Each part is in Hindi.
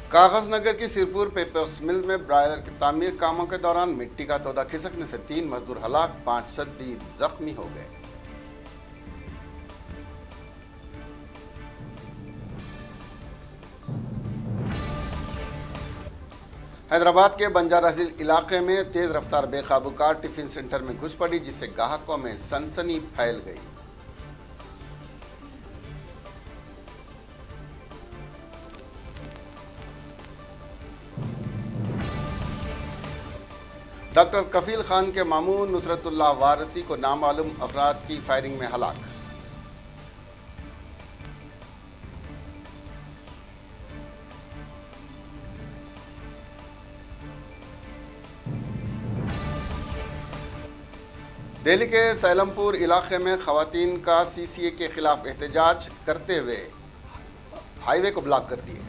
कागज नगर की सिरपुर पेपर्स मिल में ब्रायलर की तामीर कामों के दौरान मिट्टी का तोदा खिसकने से 3 मजदूर हलाक, 5 शदीद जख्मी हो गए। हैदराबाद के बंजारा हिल इलाके में तेज रफ्तार बेकाबू कार टिफिन सेंटर में घुस पड़ी, जिससे ग्राहकों में सनसनी फैल गई। डॉक्टर कफील खान के मामू नुसरतुल्लाह वारसी को नामालूम अफराद की फायरिंग में हलाक। दिल्ली के सैलमपुर इलाके में खवातीन का सीसीए के खिलाफ एहतजाज करते हुए हाईवे को ब्लॉक कर दिए।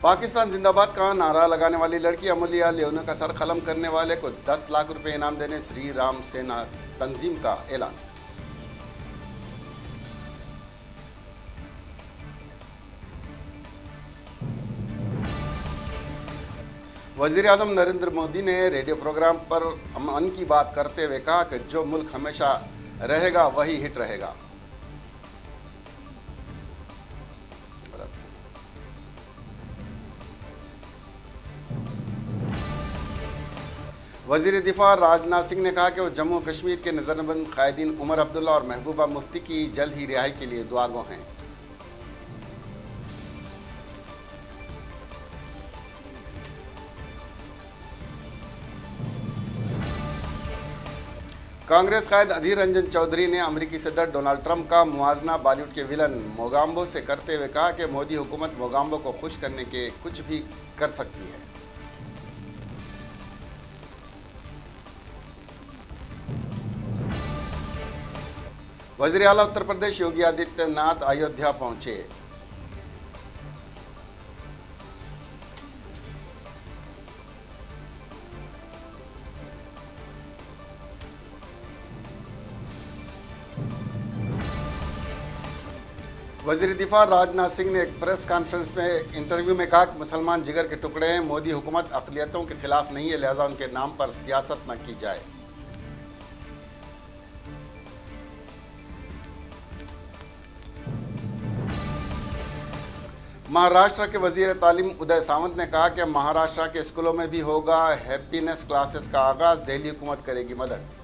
पाकिस्तान जिंदाबाद का नारा लगाने वाली लड़की अमूल्या लियोनो का सर कलम करने वाले को 10 लाख रुपए इनाम देने श्री राम सेना तंजीम का ऐलान। वजीर आजम नरेंद्र मोदी ने रेडियो प्रोग्राम पर मन की बात करते हुए कहा कि जो मुल्क हमेशा रहेगा वही हिट रहेगा। वजीर दिफा राजनाथ सिंह ने कहा कि वो जम्मू कश्मीर के नजरबंद कायदीन उमर अब्दुल्ला और महबूबा मुफ्ती की जल्द ही रिहाई के लिए दुआगो हैं। कांग्रेस कायद अधीर रंजन चौधरी ने अमेरिकी सदर डोनाल्ड ट्रंप का मुआजना बॉलीवुड के विलन मोगाम्बो से करते हुए कहा कि मोदी हुकूमत मोगाम्बो को खुश करने के कुछ भी कर सकती है। वज़ीर आला उत्तर प्रदेश योगी आदित्यनाथ अयोध्या पहुंचे। वज़ीर दिफा राजनाथ सिंह ने एक प्रेस कॉन्फ्रेंस में इंटरव्यू में कहा कि मुसलमान जिगर के टुकड़े हैं, मोदी हुकूमत अक़लियतों के खिलाफ नहीं है, लिहाजा उनके नाम पर सियासत न की जाए। महाराष्ट्र के वजीर तालीम उदय सावंत ने कहा कि महाराष्ट्र के स्कूलों में भी होगा हैप्पीनेस क्लासेस का आगाज, दिल्ली हुकूमत करेगी मदद।